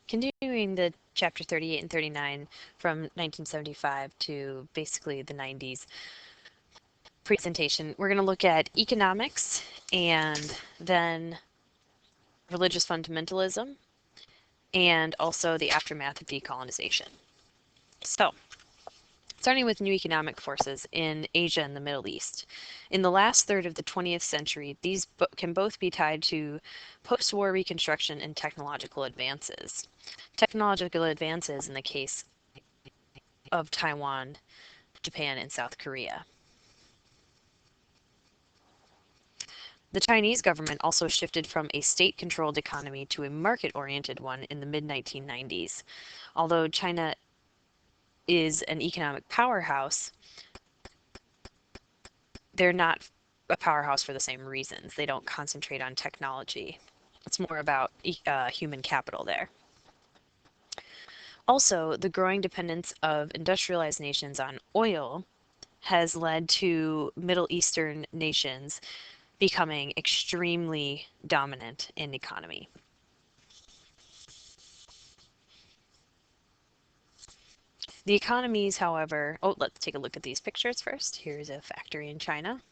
continuing the chapter 38 and 39 from 1975 to basically the 90s presentation, we're going to look at economics and then religious fundamentalism and also the aftermath of decolonization. So, starting with new economic forces in Asia and the Middle East. In the last third of the 20th century, these can both be tied to post war reconstruction and technological advances. Technological advances in the case of Taiwan, Japan, and South Korea. The Chinese government also shifted from a state-controlled economy to a market-oriented one in the mid-1990s. Although China is an economic powerhouse, they're not a powerhouse for the same reasons. They don't concentrate on technology. It's more about human capital there. Also, the growing dependence of industrialized nations on oil has led to Middle Eastern nations becoming extremely dominant in economy. The economies, however, let's take a look at these pictures first. Here's a factory in China,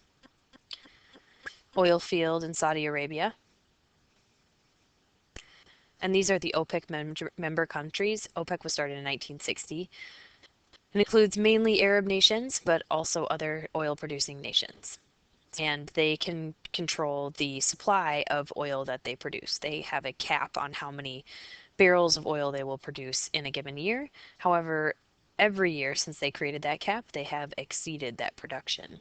oil field in Saudi Arabia, and these are the OPEC member countries. OPEC was started in 1960 and includes mainly Arab nations, but also other oil-producing nations. And they can control the supply of oil that they produce. They have a cap on how many barrels of oil they will produce in a given year. However, every year since they created that cap, they have exceeded that production.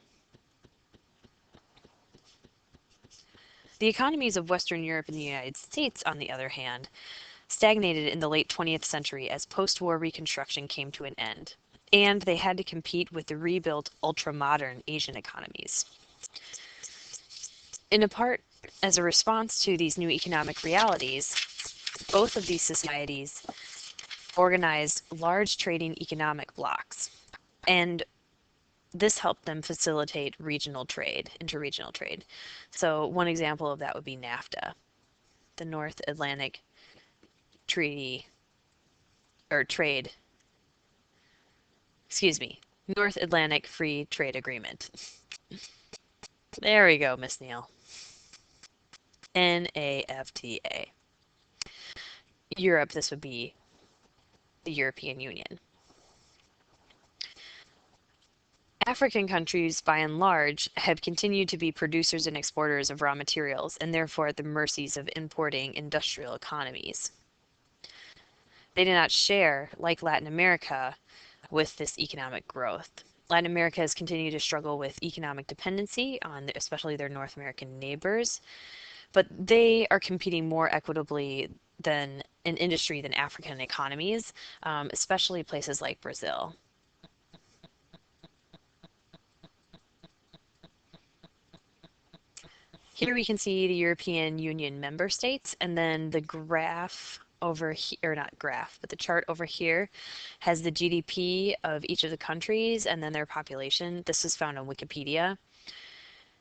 The economies of Western Europe and the United States, on the other hand, stagnated in the late 20th century as post-war reconstruction came to an end, and they had to compete with the rebuilt ultra-modern Asian economies. In a part, as a response to these new economic realities, both of these societies organized large trading economic blocs, and this helped them facilitate regional trade, interregional trade. So one example of that would be NAFTA, the North Atlantic Treaty, or Trade, excuse me, North Atlantic Free Trade Agreement. There we go, Miss Neal. NAFTA. Europe, this would be the European Union. African countries, by and large, have continued to be producers and exporters of raw materials, and therefore at the mercies of importing industrial economies. They do not share, like Latin America, with this economic growth. Latin America has continued to struggle with economic dependency on especially their North American neighbors, but they are competing more equitably than in industry than African economies, especially places like Brazil. Here we can see the European Union member states, and then the graph over here, or not graph, but the chart over here has the GDP of each of the countries and then their population. This is found on Wikipedia.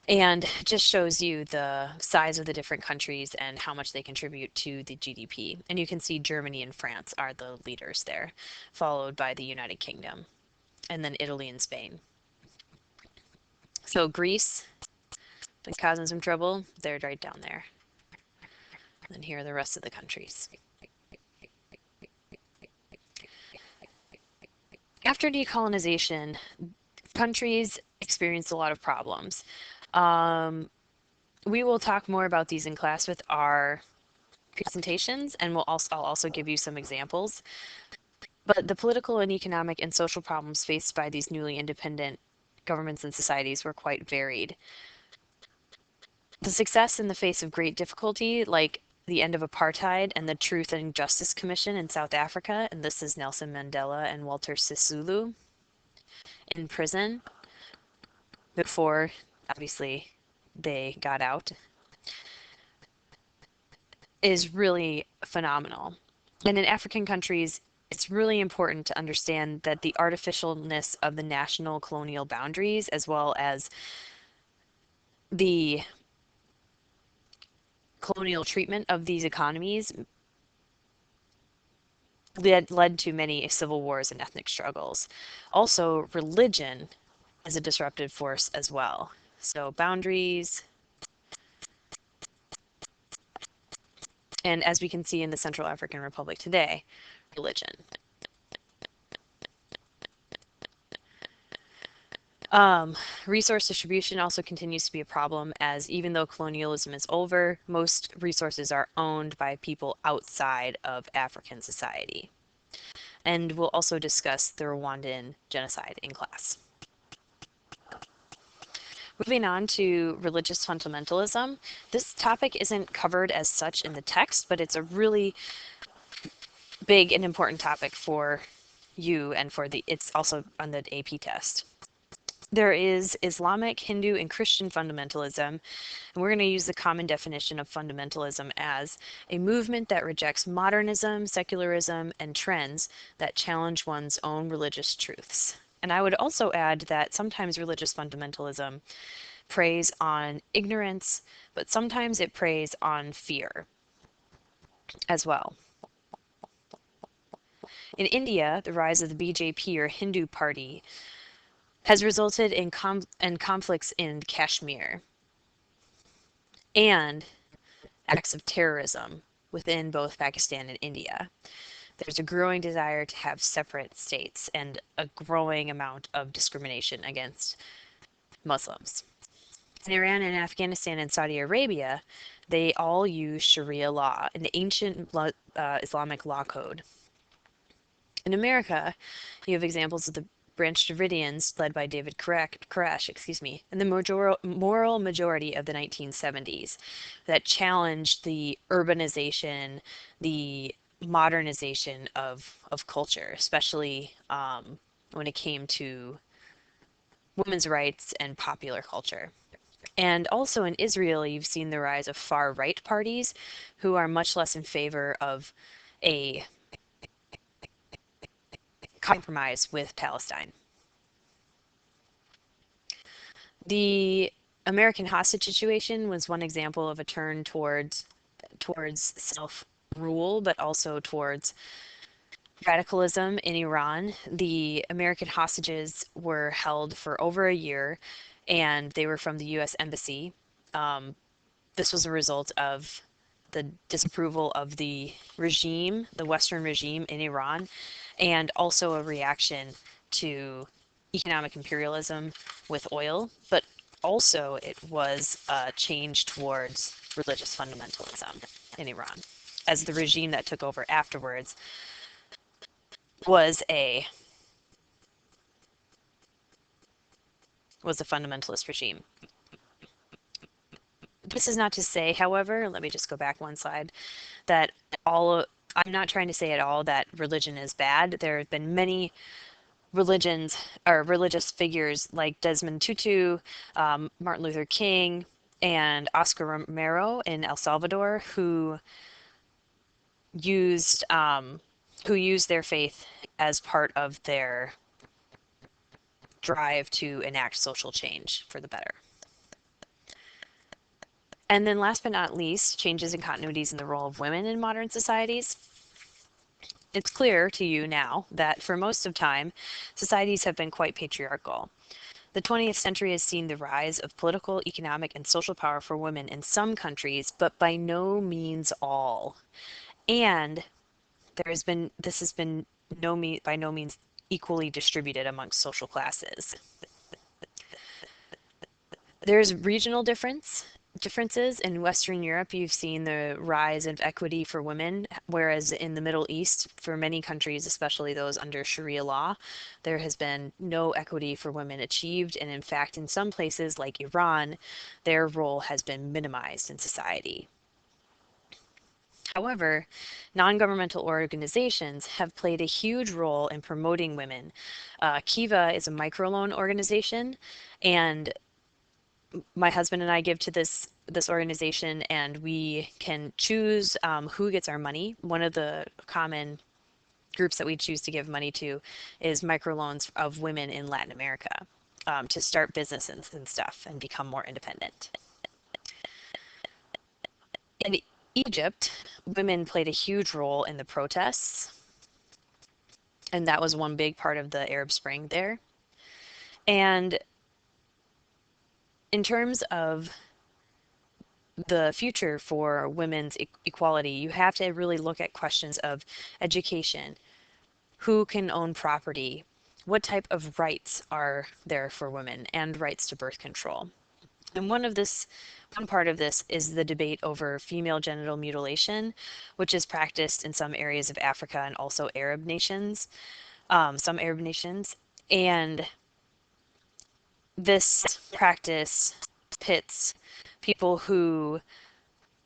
And just shows you the size of the different countries and how much they contribute to the GDP. And you can see Germany and France are the leaders there, followed by the United Kingdom, and then Italy and Spain. So Greece, been causing some trouble. They're right down there. And then here are the rest of the countries. After decolonization, countries experienced a lot of problems. We will talk more about these in class with our presentations, and I'll also give you some examples. But the political and economic and social problems faced by these newly independent governments and societies were quite varied. The success in the face of great difficulty, like the end of apartheid and the Truth and Justice Commission in South Africa, and this is Nelson Mandela and Walter Sisulu in prison before, obviously, they got out, is really phenomenal. And in African countries, it's really important to understand that the artificialness of the national colonial boundaries, as well as the colonial treatment of these economies, led to many civil wars and ethnic struggles. Also, religion is a disruptive force as well. So boundaries, and as we can see in the Central African Republic today, religion. Resource distribution also continues to be a problem, as even though colonialism is over, most resources are owned by people outside of African society. And we'll also discuss the Rwandan genocide in class. Moving on to religious fundamentalism, this topic isn't covered as such in the text, but it's a really big and important topic for you and it's also on the AP test. There is Islamic, Hindu, and Christian fundamentalism, and we're going to use the common definition of fundamentalism as a movement that rejects modernism, secularism, and trends that challenge one's own religious truths. And I would also add that sometimes religious fundamentalism preys on ignorance, but sometimes it preys on fear as well. In India, the rise of the BJP, or Hindu Party, has resulted in conflicts in Kashmir and acts of terrorism within both Pakistan and India. There's a growing desire to have separate states and a growing amount of discrimination against Muslims. In Iran and Afghanistan and Saudi Arabia, they all use Sharia law, an ancient Islamic law code. In America, you have examples of the Branch Davidians, led by David Koresh, and the moral majority of the 1970s that challenged the urbanization, the modernization of culture, especially when it came to women's rights and popular culture. And also in Israel, you've seen the rise of far-right parties who are much less in favor of a compromise with Palestine. The American hostage situation was one example of a turn towards self-rule, but also towards radicalism in Iran. The American hostages were held for over a year, and they were from the U.S. Embassy. This was a result of the disapproval of the regime, the Western regime in Iran, and also a reaction to economic imperialism with oil, but also it was a change towards religious fundamentalism in Iran, as the regime that took over afterwards was a fundamentalist regime. This is not to say, however, let me just go back one slide, that I'm not trying to say at all that religion is bad. There have been many religions or religious figures like Desmond Tutu, Martin Luther King, and Oscar Romero in El Salvador who used their faith as part of their drive to enact social change for the better. And then last but not least, changes and continuities in the role of women in modern societies. It's clear to you now that for most of time, societies have been quite patriarchal. The 20th century has seen the rise of political, economic, and social power for women in some countries, but by no means all. And this has been by no means equally distributed amongst social classes. There's regional differences. In Western Europe, you've seen the rise of equity for women, whereas in the Middle East, for many countries, especially those under Sharia law, there has been no equity for women achieved. And in fact, in some places like Iran, their role has been minimized in society. However, non-governmental organizations have played a huge role in promoting women. Kiva is a microloan organization, and my husband and I give to this organization, and we can choose who gets our money. One of the common groups that we choose to give money to is microloans of women in Latin America to start businesses and stuff and become more independent. In Egypt, women played a huge role in the protests. And that was one big part of the Arab Spring there. And in terms of the future for women's equality, you have to really look at questions of education, who can own property, what type of rights are there for women, and rights to birth control. And one part of this is the debate over female genital mutilation, which is practiced in some areas of Africa and also Arab nations, some Arab nations. And this practice pits people who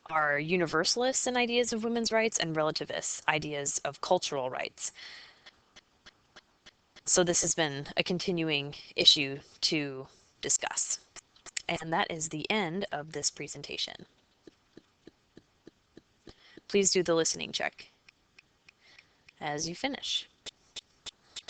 are universalists in ideas of women's rights and relativists ideas of cultural rights. So this has been a continuing issue to discuss. And that is the end of this presentation. Please do the listening check as you finish.